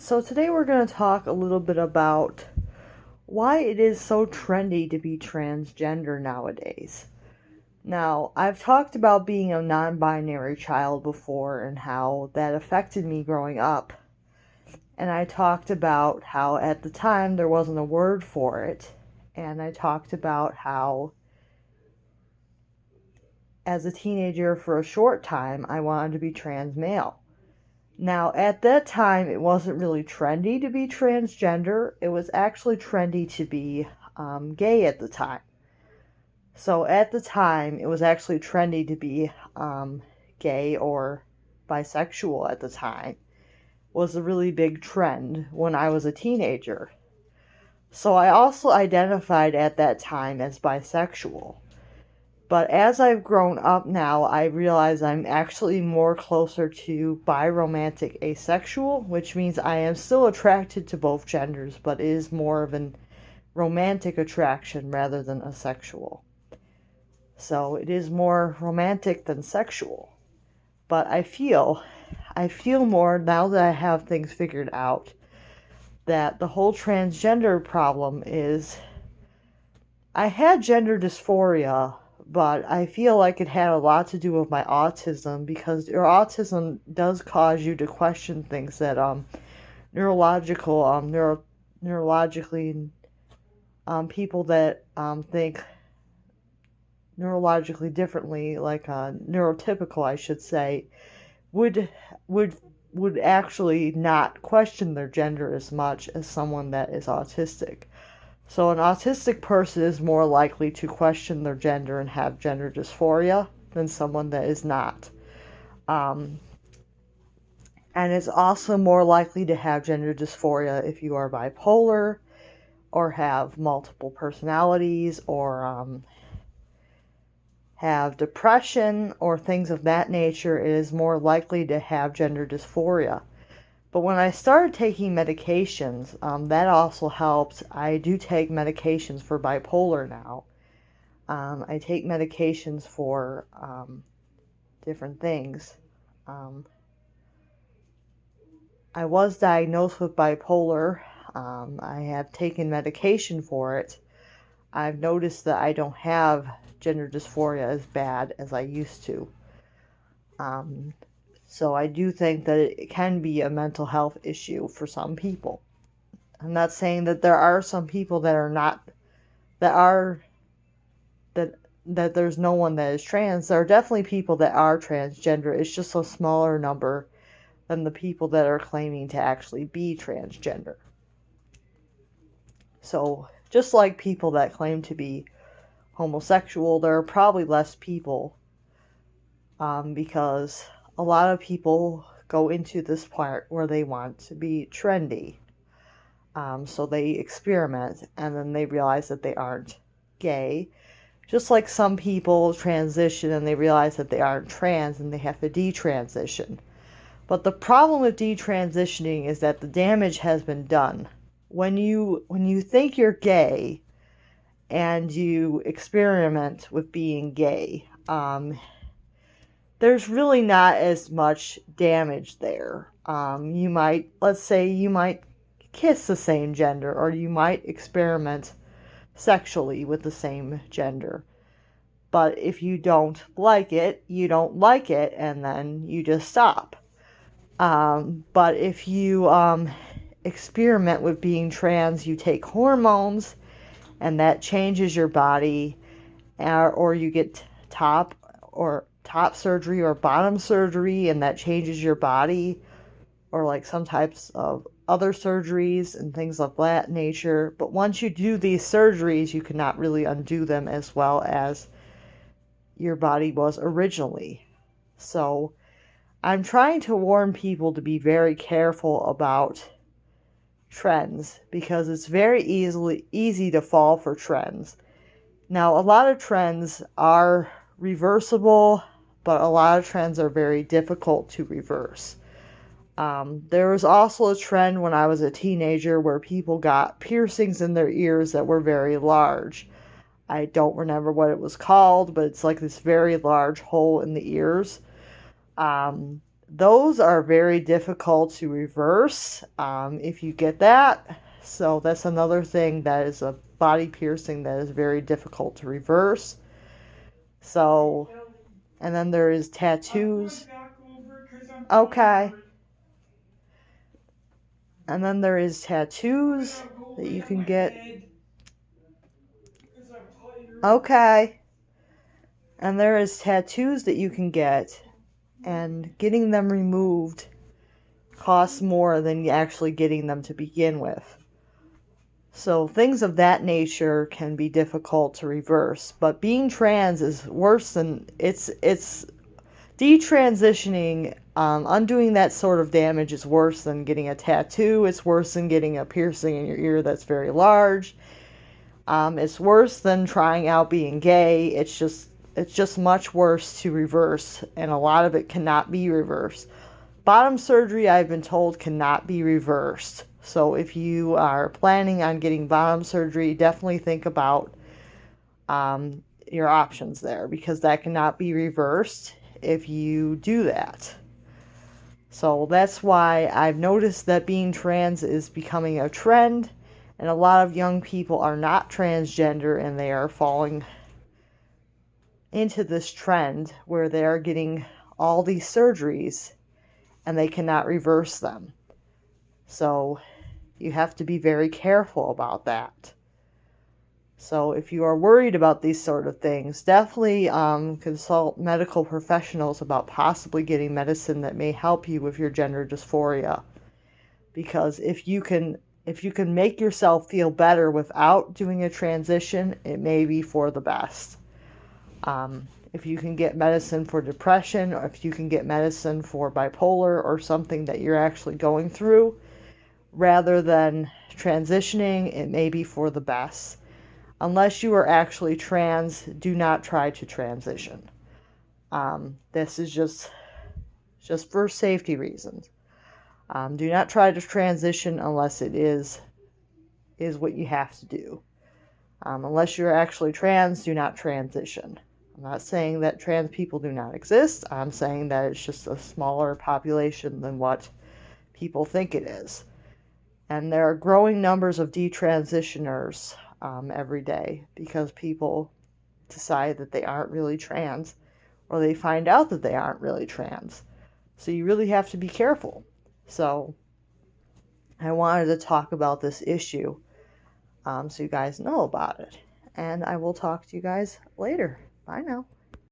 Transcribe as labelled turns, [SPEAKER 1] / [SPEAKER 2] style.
[SPEAKER 1] So today we're going to talk a little bit about why it is so trendy to be transgender nowadays. Now, I've talked about being a non-binary child before and how that affected me growing up. And I talked about how at the time there wasn't a word for it. And I talked about how as a teenager for a short time I wanted to be trans male. Now, at that time, it wasn't really trendy to be transgender. It was actually trendy to be gay at the time. So, at the time, it was actually trendy to be gay or bisexual at the time. Was a really big trend when I was a teenager. So, I also identified at that time as bisexual. But as I've grown up now, I realize I'm actually more closer to biromantic asexual, which means I am still attracted to both genders, but it is more of an romantic attraction rather than a sexual. So it is more romantic than sexual. But I feel more now that I have things figured out that the whole transgender problem is I had gender dysphoria, but I feel like it had a lot to do with my autism because your autism does cause you to question things that neurologically people that think neurologically differently, like neurotypical, I should say, would would would actually not question their gender as much as someone that is autistic. So an autistic person is more likely to question their gender and have gender dysphoria than someone that is not. Um, and it's also more likely to have gender dysphoria if you are bipolar or have multiple personalities or have depression or things of that nature. It is more likely to have gender dysphoria. But when I started taking medications, that also helped. I do take medications for bipolar now. I take medications for different things. Um, I was diagnosed with bipolar. I have taken medication for it. I've noticed that I don't have gender dysphoria as bad as I used to. So I do think that it can be a mental health issue for some people. I'm not saying that there are some people that are not that are that that there's no one that is trans. There are definitely people that are transgender. It's just a smaller number than the people that are claiming to actually be transgender. So, just like people that claim to be homosexual, there are probably less people because a lot of people go into this part where they want to be trendy. So they experiment and then they realize that they aren't gay. Just like some people transition and they realize that they aren't trans and they have to detransition. But the problem with detransitioning is that the damage has been done. When you think you're gay and you experiment with being gay, there's really not as much damage there. Let's say you might kiss the same gender, or you might experiment sexually with the same gender. But if you don't like it, you don't like it, and then you just stop. But if you experiment with being trans, you take hormones, and that changes your body, or you get top surgery or bottom surgery, and that changes your body, or like some types of other surgeries and things of that nature. But once you do these surgeries, you cannot really undo them as well as your body was originally. So I'm trying to warn people to be very careful about trends because it's very easy to fall for trends. Now, a lot of trends are reversible, but a lot of trends are very difficult to reverse. There was also a trend when I was a teenager where people got piercings in their ears that were very large. I don't remember what it was called, but it's like this very large hole in the ears. those are very difficult to reverse if you get that. So that's another thing that is a body piercing that is very difficult to reverse. So, and then there is tattoos. Okay. And then there is tattoos that you can get. Okay. And there is tattoos that you can get, and getting them removed costs more than actually getting them to begin with. So things of that nature can be difficult to reverse, but being trans is worse than it's detransitioning. Undoing that sort of damage is worse than getting a tattoo. It's worse than getting a piercing in your ear that's very large. It's worse than trying out being gay. It's just much worse to reverse, and a lot of it cannot be reversed. Bottom surgery, I've been told, cannot be reversed. So if you are planning on getting bottom surgery, definitely think about your options there, because that cannot be reversed if you do that. So that's why I've noticed that being trans is becoming a trend, and a lot of young people are not transgender, and they are falling into this trend where they are getting all these surgeries and they cannot reverse them. So you have to be very careful about that. So if you are worried about these sort of things, definitely consult medical professionals about possibly getting medicine that may help you with your gender dysphoria. Because if you can make yourself feel better without doing a transition, it may be for the best. If you can get medicine for depression, or if you can get medicine for bipolar or something that you're actually going through, rather than transitioning, it may be for the best. Unless you are actually trans, do not try to transition. This is just for safety reasons. Do not try to transition unless it is what you have to do. Unless you're actually trans, do not transition. I'm not saying that trans people do not exist. I'm saying that it's just a smaller population than what people think it is. And there are growing numbers of detransitioners every day, because people decide that they aren't really trans, or they find out that they aren't really trans. So you really have to be careful. So I wanted to talk about this issue so you guys know about it. And I will talk to you guys later. Bye now.